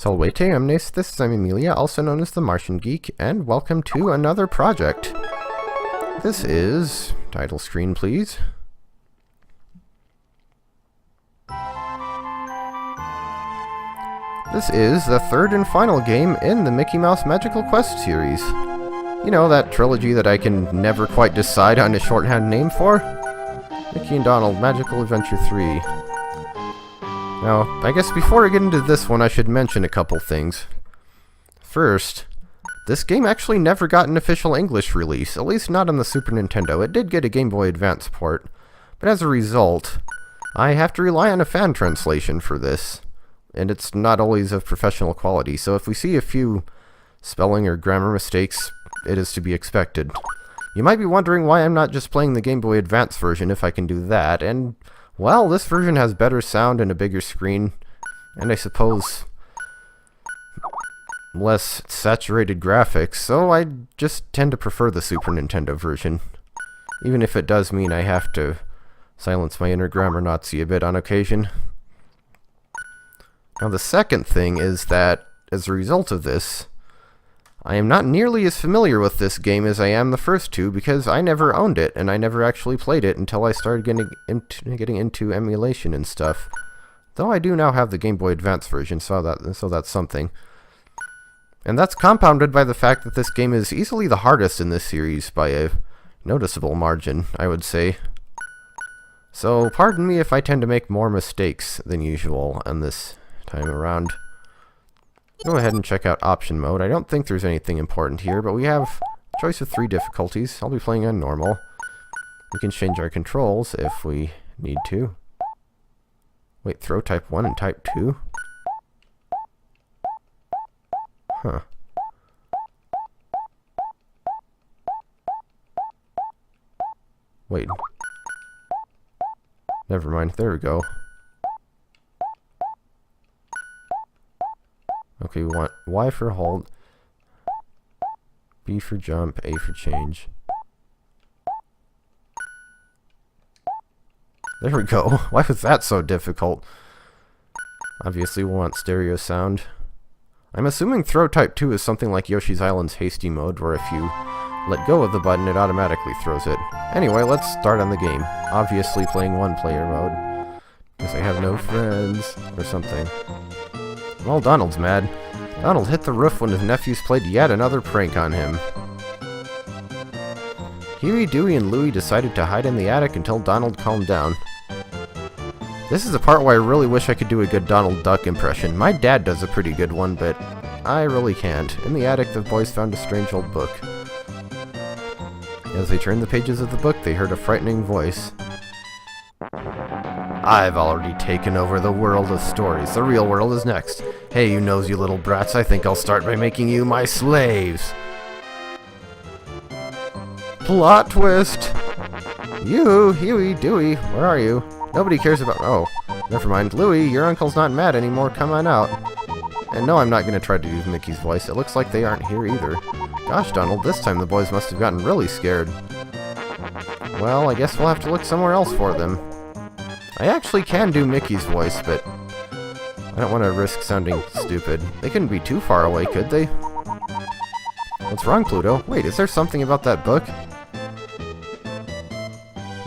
Salvete omnes, this is Emilia, also known as TheMartianGeek, and welcome to another project. This is... title screen, please. This is the third and final game in the Mickey Mouse Magical Quest series. You know, that trilogy that I can never quite decide on a shorthand name for? Mickey and Donald Magical Adventure 3. Now, I guess before I get into this one, I should mention a couple things. First, this game actually never got an official English release, at least not on the Super Nintendo. It did get a Game Boy Advance port, but as a result, I have to rely on a fan translation for this, and it's not always of professional quality, so if we see a few spelling or grammar mistakes, it is to be expected. You might be wondering why I'm not just playing the Game Boy Advance version if I can do that, and well, this version has better sound and a bigger screen, and I suppose less saturated graphics, so I just tend to prefer the Super Nintendo version, even if it does mean I have to silence my inner grammar Nazi a bit on occasion. Now the second thing is that, as a result of this, I am not nearly as familiar with this game as I am the first two, because I never owned it, and I never actually played it until I started getting into emulation and stuff. Though I do now have the Game Boy Advance version, so that's something. And that's compounded by the fact that this game is easily the hardest in this series by a noticeable margin, I would say. So pardon me if I tend to make more mistakes than usual on this time around. Go ahead and check out option mode. I don't think there's anything important here, but we have a choice of 3 difficulties. I'll be playing on normal. We can change our controls if we need to. Wait, throw type 1 and type 2? Huh. Wait. Never mind. There we go. Okay, we want Y for hold, B for jump, A for change. There we go. Why was that so difficult? Obviously we want stereo sound. I'm assuming throw type 2 is something like Yoshi's Island's hasty mode, where if you let go of the button it automatically throws it. Anyway, let's start on the game. Obviously playing one player mode, because I have no friends, or something. Well, Donald's mad. Donald hit the roof when his nephews played yet another prank on him. Huey, Dewey, and Louie decided to hide in the attic until Donald calmed down. This is the part where I really wish I could do a good Donald Duck impression. My dad does a pretty good one, but I really can't. In the attic, the boys found a strange old book. As they turned the pages of the book, they heard a frightening voice. I've already taken over the world of stories. The real world is next. Hey, you nosy little brats, I think I'll start by making you my slaves. Plot twist! You, Huey, Dewey, where are you? Nobody cares about... oh, never mind. Louie, your uncle's not mad anymore. Come on out. And no, I'm not going to try to do Mickey's voice. It looks like they aren't here either. Gosh, Donald, this time the boys must have gotten really scared. Well, I guess we'll have to look somewhere else for them. I actually can do Mickey's voice, but I don't want to risk sounding stupid. They couldn't be too far away, could they? What's wrong, Pluto? Wait, is there something about that book?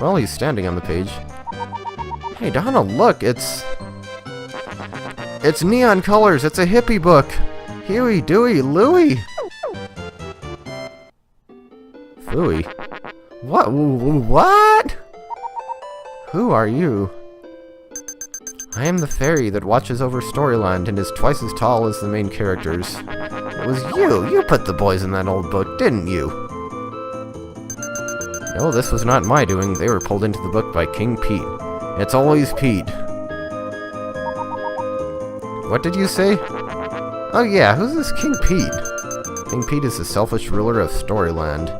Well, he's standing on the page. Hey, Donald, look, it's neon colors. It's a hippie book. Huey, Dewey, Louie. Louie? What? What? Who are you? I am the fairy that watches over Storyland and is twice as tall as the main characters. It was you! You put the boys in that old book, didn't you? No, this was not my doing. They were pulled into the book by King Pete. It's always Pete. What did you say? Oh yeah, who's this King Pete? King Pete is the selfish ruler of Storyland.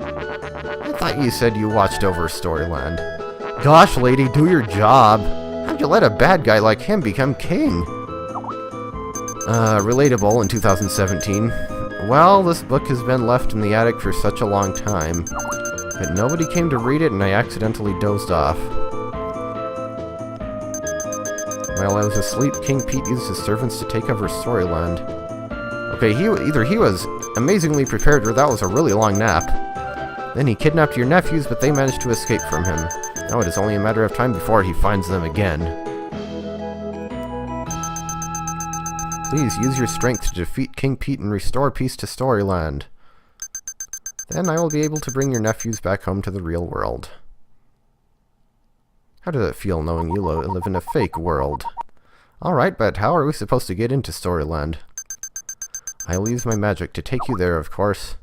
I thought you said you watched over Storyland. Gosh, lady, do your job. How'd you let a bad guy like him become king? Relatable in 2017. Well, this book has been left in the attic for such a long time, but nobody came to read it and I accidentally dozed off. While I was asleep, King Pete used his servants to take over Storyland. Okay, either he was amazingly prepared or that was a really long nap. Then he kidnapped your nephews, but they managed to escape from him. Now it is only a matter of time before he finds them again. Please use your strength to defeat King Pete and restore peace to Storyland. Then I will be able to bring your nephews back home to the real world. How does it feel knowing you live in a fake world? Alright, but how are we supposed to get into Storyland? I will use my magic to take you there, of course.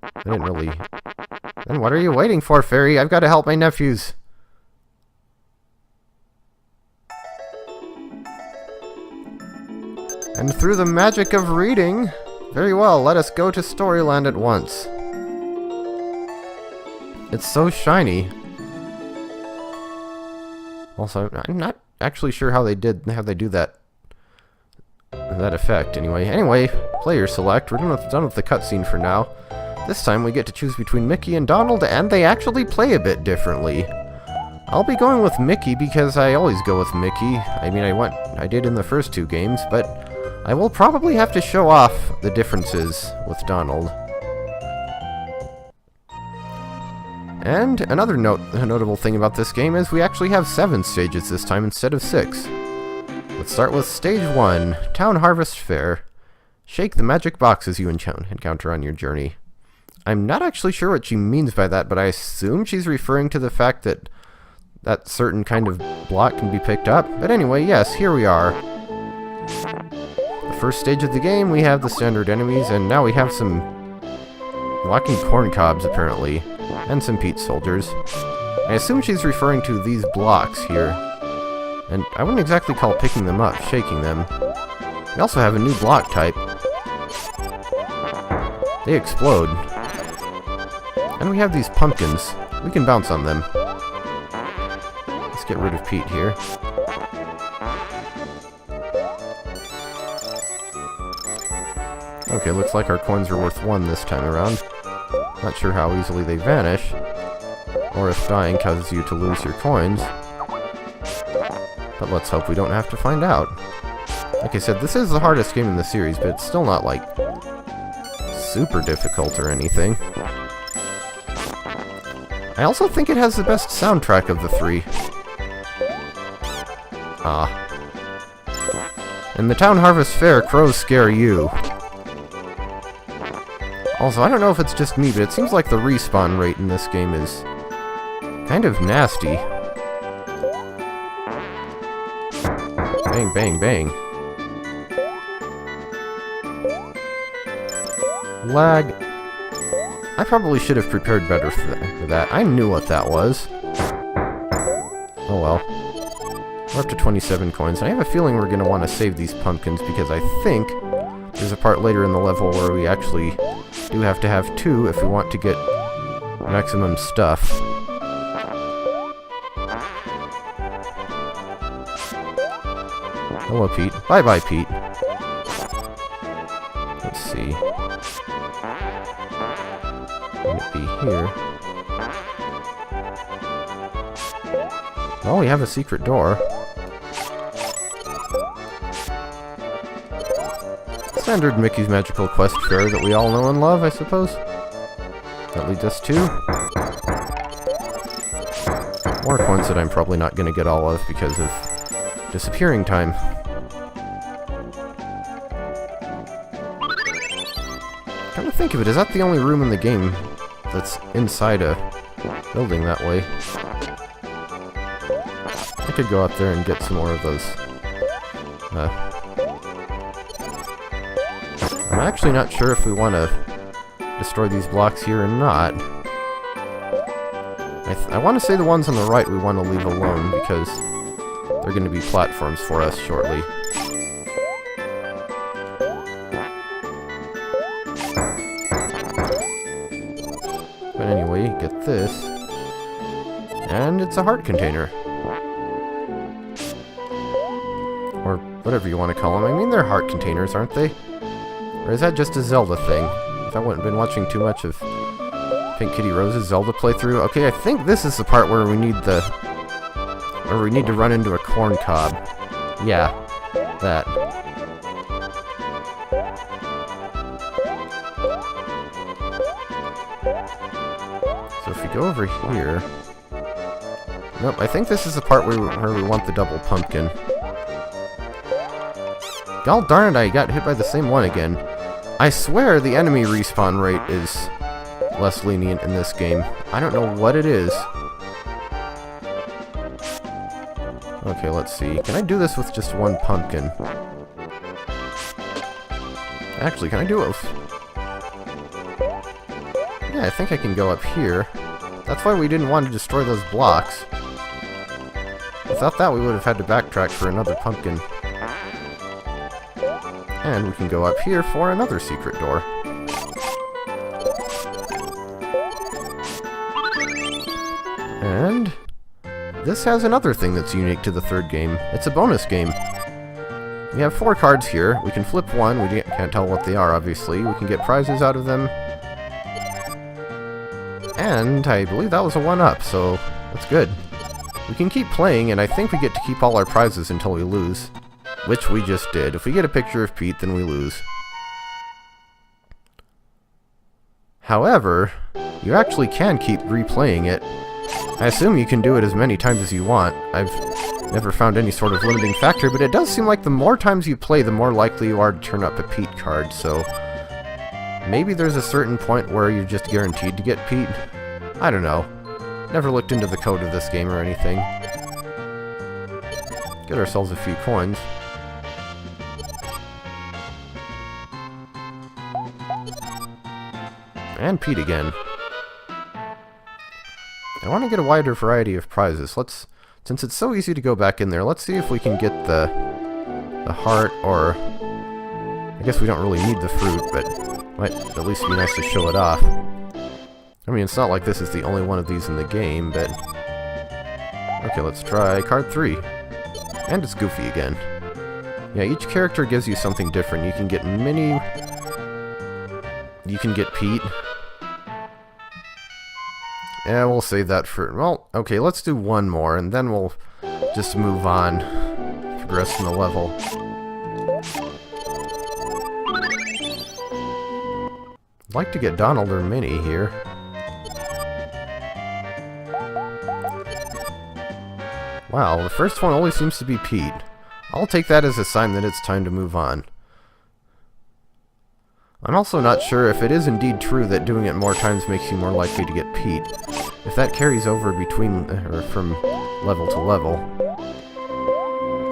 I didn't really... Then what are you waiting for, Fairy? I've got to help my nephews. And through the magic of reading... Very well, let us go to Storyland at once. It's so shiny. Also, I'm not actually sure how they do that effect anyway. Anyway, player select. We're done with the cutscene for now. This time we get to choose between Mickey and Donald, and they actually play a bit differently. I'll be going with Mickey because I always go with Mickey. I mean, I did in the first two games, but I will probably have to show off the differences with Donald. And another notable thing about this game is we actually have 7 stages this time instead of 6. Let's start with Stage 1, Town Harvest Fair. Shake the magic boxes you encounter on your journey. I'm not actually sure what she means by that, but I assume she's referring to the fact that that certain kind of block can be picked up. But anyway, yes, here we are. The first stage of the game, we have the standard enemies, and now we have some walking corncobs, apparently, and some Pete soldiers. I assume she's referring to these blocks here. And I wouldn't exactly call picking them up shaking them. We also have a new block type. They explode. And we have these pumpkins. We can bounce on them. Let's get rid of Pete here. Okay, looks like our coins are worth 1 this time around. Not sure how easily they vanish, or if dying causes you to lose your coins. But let's hope we don't have to find out. Like I said, this is the hardest game in the series, but it's still not, like, super difficult or anything. I also think it has the best soundtrack of the 3. In the Town Harvest Fair, crows scare you. Also, I don't know if it's just me, but it seems like the respawn rate in this game is kind of nasty. Bang, bang, bang. Lag. I probably should have prepared better for that. I knew what that was. Oh well. We're up to 27 coins. I have a feeling we're going to want to save these pumpkins because I think there's a part later in the level where we actually do have to have 2 if we want to get maximum stuff. Hello, Pete. Bye-bye, Pete. Let's see. Would it be here? Oh, we have a secret door. Standard Mickey's Magical Quest Fair that we all know and love, I suppose. That leads us to more coins that I'm probably not going to get all of because of disappearing time. Come to think of it, is that the only room in the game that's inside a building that way? I could go out there and get some more of those. I'm actually not sure if we want to destroy these blocks here or not. I want to say the ones on the right we want to leave alone because they're going to be platforms for us shortly. But anyway, get this. And it's a heart container. Or whatever you want to call them. I mean, they're heart containers, aren't they? Or is that just a Zelda thing? If I haven't been watching too much of Pink Kitty Rose's Zelda playthrough. Okay, I think this is the part where we need the Or we need to run into a corncob. Yeah, that. So if we go over here... Nope, I think this is the part where we want the double pumpkin. God darn it, I got hit by the same one again. I swear the enemy respawn rate is less lenient in this game. I don't know what it is. Okay, let's see. Can I do this with just one pumpkin? Actually, can I do it with... Yeah, I think I can go up here. That's why we didn't want to destroy those blocks. Without that, we would have had to backtrack for another pumpkin. And we can go up here for another secret door. And... this has another thing that's unique to the third game. It's a bonus game. We have 4 cards here. We can flip one. We can't tell what they are, obviously. We can get prizes out of them. And I believe that was a 1-up, so that's good. We can keep playing, and I think we get to keep all our prizes until we lose. Which we just did. If we get a picture of Pete, then we lose. However, you actually can keep replaying it. I assume you can do it as many times as you want. I've never found any sort of limiting factor, but it does seem like the more times you play, the more likely you are to turn up a Pete card, so... maybe there's a certain point where you're just guaranteed to get Pete? I don't know. Never looked into the code of this game or anything. Get ourselves a few coins. And Pete again. I want to get a wider variety of prizes. Since it's so easy to go back in there, let's see if we can get the heart, or... I guess we don't really need the fruit, but might at least be nice to show it off. I mean, it's not like this is the only one of these in the game, but... okay, let's try card 3. And it's Goofy again. Yeah, each character gives you something different. You can get Minnie... you can get Pete. Yeah, we'll save that for... well, okay, let's do one more, and then we'll just move on to the rest of the level. I'd like to get Donald or Minnie here. Wow, the first one always seems to be Pete. I'll take that as a sign that it's time to move on. I'm also not sure if it is indeed true that doing it more times makes you more likely to get Pete. If that carries over between, or from level to level.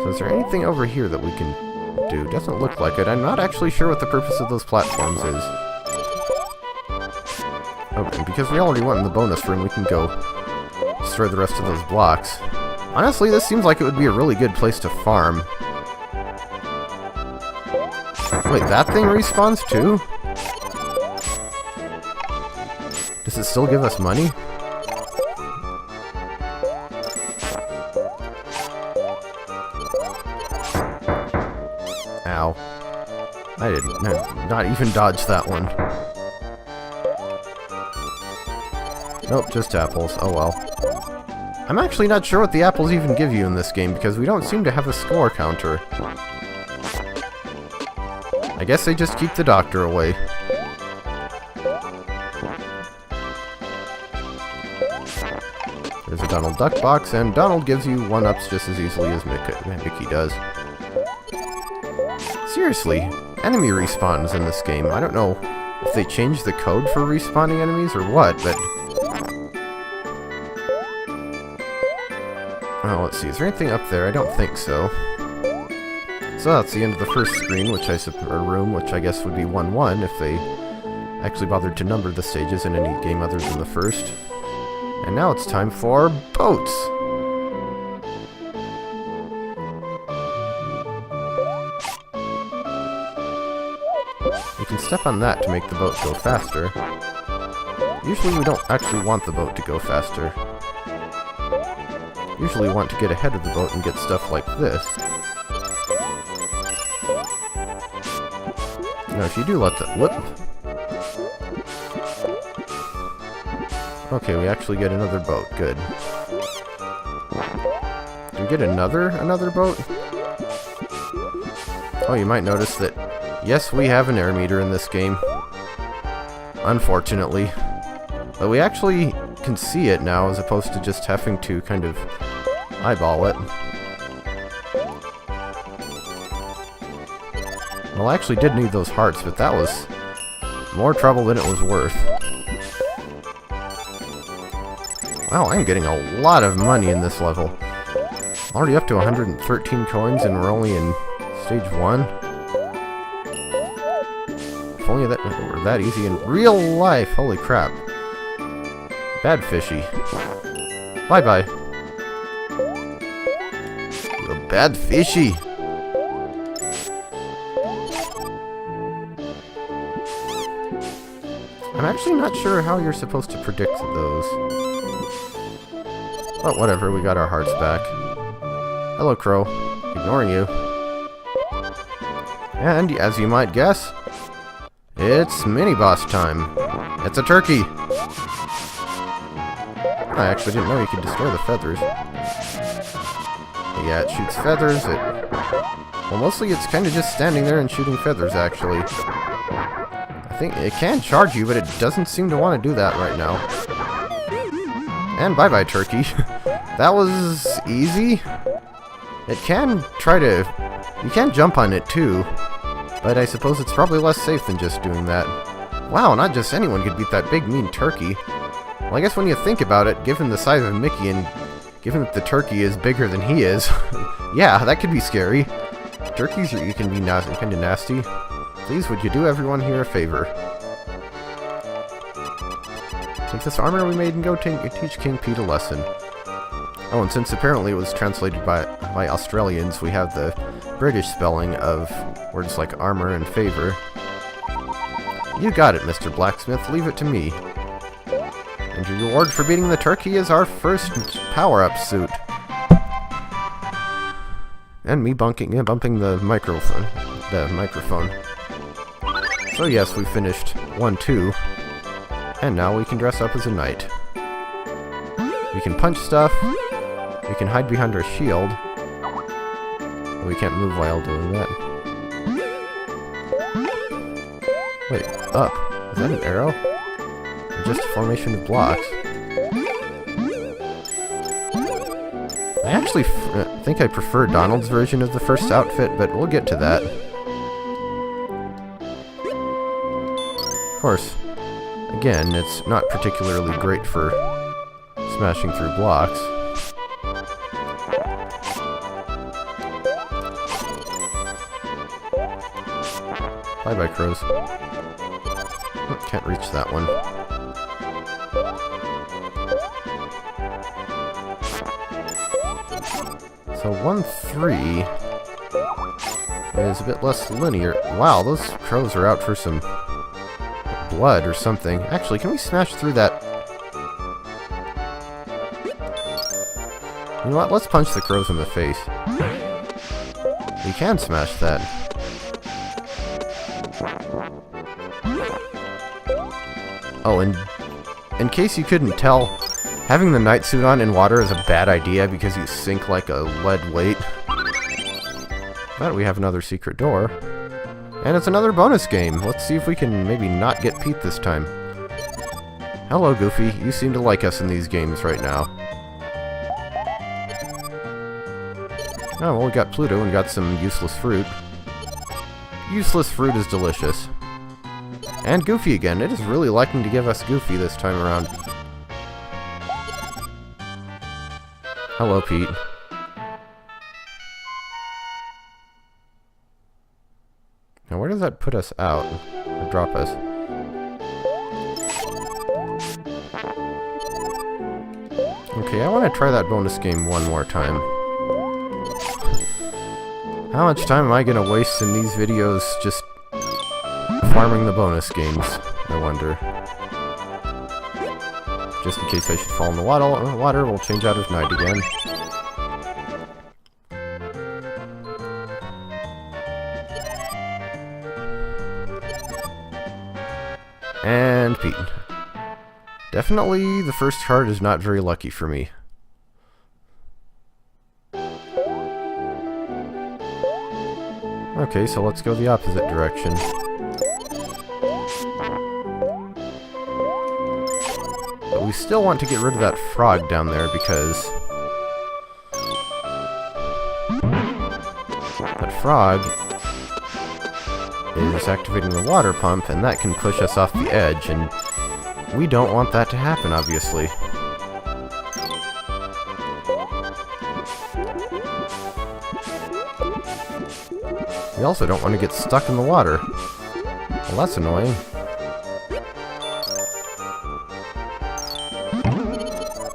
So is there anything over here that we can do? Doesn't look like it. I'm not actually sure what the purpose of those platforms is. Oh, and because we already went in the bonus room, we can go destroy the rest of those blocks. Honestly, this seems like it would be a really good place to farm. Wait, that thing respawns too? Does it still give us money? Ow. I did not even dodge that one. Nope, just apples. Oh well. I'm actually not sure what the apples even give you in this game, because we don't seem to have a score counter. I guess they just keep the doctor away. There's a Donald Duck box, and Donald gives you 1-ups just as easily as Mickey does. Seriously, enemy respawns in this game. I don't know if they changed the code for respawning enemies or what, but... oh, let's see. Is there anything up there? I don't think so. So that's the end of the first screen, or room, which I guess would be 1-1 if they actually bothered to number the stages in any game other than the first. And now it's time for boats! You can step on that to make the boat go faster. Usually we don't actually want the boat to go faster. Usually want to get ahead of the boat and get stuff like this. Now if you do let that... whoop! Okay, we actually get another boat. Good. and get another boat? Oh, you might notice that, yes, we have an air meter in this game. Unfortunately. But we actually can see it now, as opposed to just having to kind of eyeball it. Well, I actually did need those hearts, but that was more trouble than it was worth. Wow, I'm getting a lot of money in this level. Already up to 113 coins, and we're only in stage 1. If only that were that easy in real life. Holy crap. Bad fishy. Bye-bye. You bad fishy. I'm actually not sure how you're supposed to predict those. But whatever, we got our hearts back. Hello, Crow. Ignoring you. And, as you might guess, it's mini-boss time. It's a turkey. I actually didn't know you could destroy the feathers. But yeah, it shoots feathers. Well, mostly it's kind of just standing there and shooting feathers, actually. I think it can charge you, but it doesn't seem to want to do that right now. And bye-bye, turkey. That was easy. It can try to... You can jump on it, too. But I suppose it's probably less safe than just doing that. Wow, not just anyone could beat that big, mean turkey. Well, I guess when you think about it, given the size of Mickey and given that the turkey is bigger than he is, yeah, that could be scary. Turkeys you can be kind of nasty. Please, would you do everyone here a favor? Take this armor we made and go teach King Pete a lesson. Oh, and since apparently it was translated by Australians, we have the British spelling of words like armor and favor. You got it, Mr. Blacksmith. Leave it to me. And your reward for beating the turkey is our first power-up suit. And me bumping the microphone. So yes, we finished 1-2. And now we can dress up as a knight. We can punch stuff. We can hide behind our shield. But we can't move while doing that. Wait, up. Is that an arrow? Or just a formation of blocks? I actually think I prefer Donald's version of the first outfit, but we'll get to that. Of course, again, it's not particularly great for smashing through blocks. Bye-bye, crows. Can't reach that one. So 1-3 is a bit less linear. Wow, those crows are out for some blood or something. Actually, can we smash through that? You know what? Let's punch the crows in the face. We can smash that. Oh, and in case you couldn't tell, having the night suit on in water is a bad idea because you sink like a lead weight. But we have another secret door. And it's another bonus game. Let's see if we can maybe not get Pete this time. Hello, Goofy. You seem to like us in these games right now. Oh, well, we got Pluto and got some useless fruit. Useless fruit is delicious. And Goofy again. It is really liking to give us Goofy this time around. Hello, Pete. Now, where does that put us out? Or drop us? Okay, I want to try that bonus game one more time. How much time am I going to waste in these videos just farming the bonus games, I wonder. Just in case I should fall in the water, we'll change out of night again. And Pete. Definitely the first card is not very lucky for me. Okay, so let's go the opposite direction. But we still want to get rid of that frog down there because that frog is activating the water pump, and that can push us off the edge, and we don't want that to happen, obviously. We also don't want to get stuck in the water. Well, that's annoying.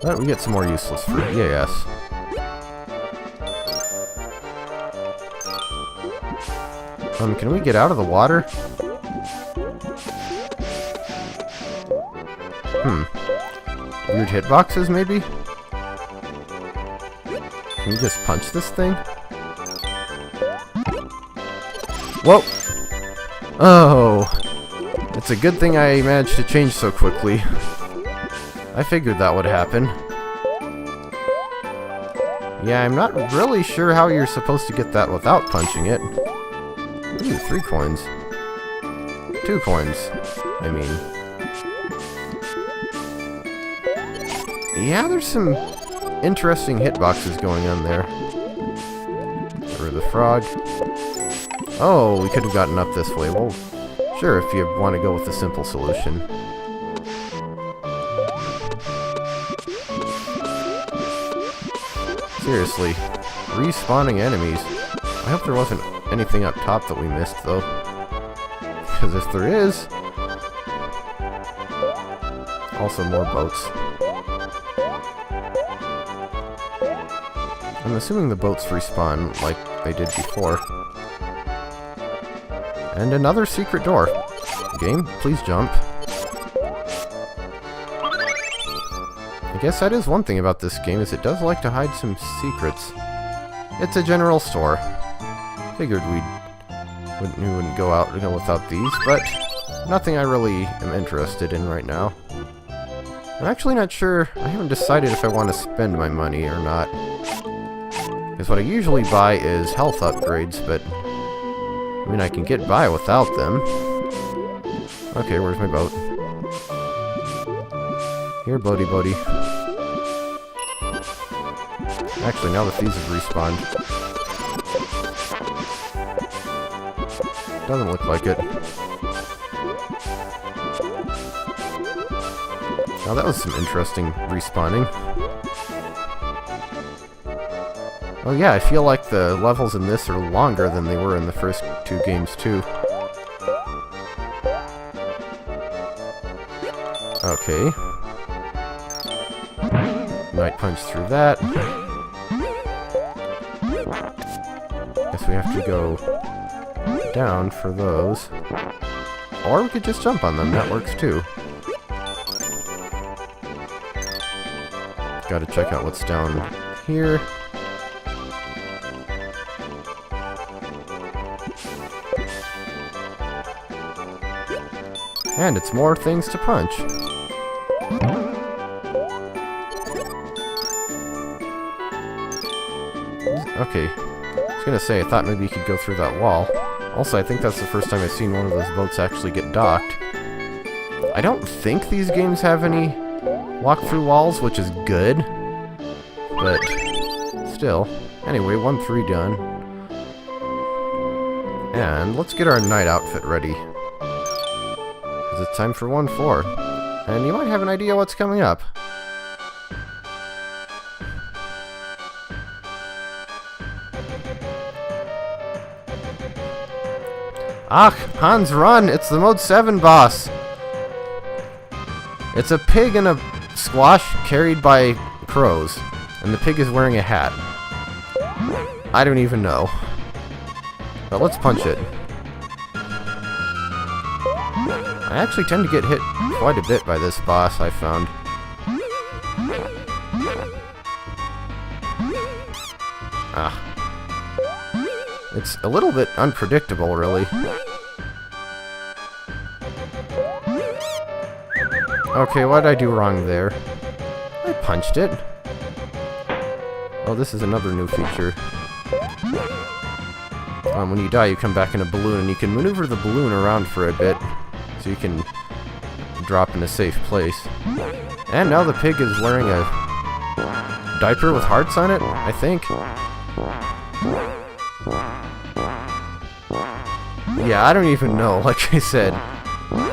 But we get some more useless fruit. Yes. Can we get out of the water? Weird hitboxes, maybe? Can we just punch this thing? Whoa! Oh! It's a good thing I managed to change so quickly. I figured that would happen. Yeah, I'm not really sure how you're supposed to get that without punching it. Ooh, 3 coins. 2 coins, I mean. Yeah, there's some interesting hitboxes going on there. Get rid of the frog. Oh, we could have gotten up this way. Well, sure, if you want to go with the simple solution. Seriously, respawning enemies. I hope there wasn't anything up top that we missed, though. Because if there is... Also more boats. I'm assuming the boats respawn like they did before. And another secret door. Game, please jump. I guess that is one thing about this game, is it does like to hide some secrets. It's a general store. Figured we wouldn't go without these, but nothing I really am interested in right now. I'm actually not sure. I haven't decided if I want to spend my money or not. Because what I usually buy is health upgrades, but I mean, I can get by without them. Okay, where's my boat? Here, boaty boaty. Actually, now that these have respawned. Doesn't look like it. Now that was some interesting respawning. Oh yeah, I feel like the levels in this are longer than they were in the first 2 games too. Okay. Might punch through that. Guess we have to go down for those. Or we could just jump on them, that works too. Gotta check out what's down here. And it's more things to punch. Okay. I was gonna say, I thought maybe you could go through that wall. Also, I think that's the first time I've seen one of those boats actually get docked. I don't think these games have any walk-through walls, which is good. But still. Anyway, 1-3 done. And let's get our night outfit ready. Because it's time for 1-4. And you might have an idea what's coming up. Ah, Hans, run! It's the Mode 7 boss! It's a pig in a squash carried by crows. And the pig is wearing a hat. I don't even know. But let's punch it. I actually tend to get hit quite a bit by this boss, I found. Ah. It's a little bit unpredictable, really. Okay, what did I do wrong there? I punched it. Oh, this is another new feature. When you die, you come back in a balloon, and you can maneuver the balloon around for a bit, so you can drop in a safe place. And now the pig is wearing a diaper with hearts on it, I think. Yeah, I don't even know, like I said.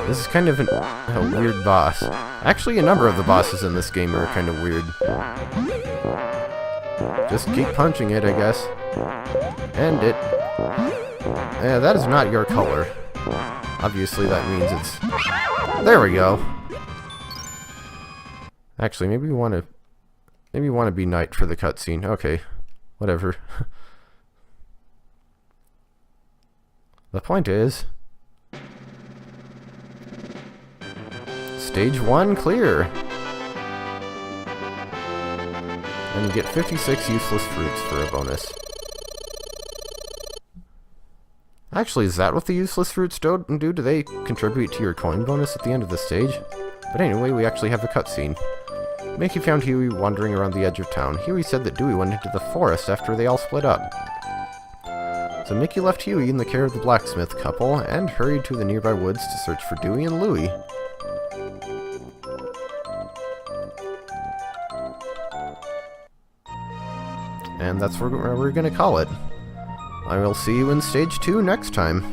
This is kind of a weird boss. Actually, a number of the bosses in this game are kind of weird. Just keep punching it, I guess. And it... Yeah, that is not your color. Obviously, that means it's... There we go! Actually, maybe we want to... Maybe we want to be night for the cutscene. Okay. Whatever. The point is... Stage 1 clear! And you get 56 useless fruits for a bonus. Actually, is that what the useless fruits do? Do they contribute to your coin bonus at the end of the stage? But anyway, we actually have a cutscene. Mickey found Huey wandering around the edge of town. Huey said that Dewey went into the forest after they all split up. So Mickey left Huey in the care of the blacksmith couple and hurried to the nearby woods to search for Dewey and Louie. And that's where we're going to call it. I will see you in Stage 2 next time.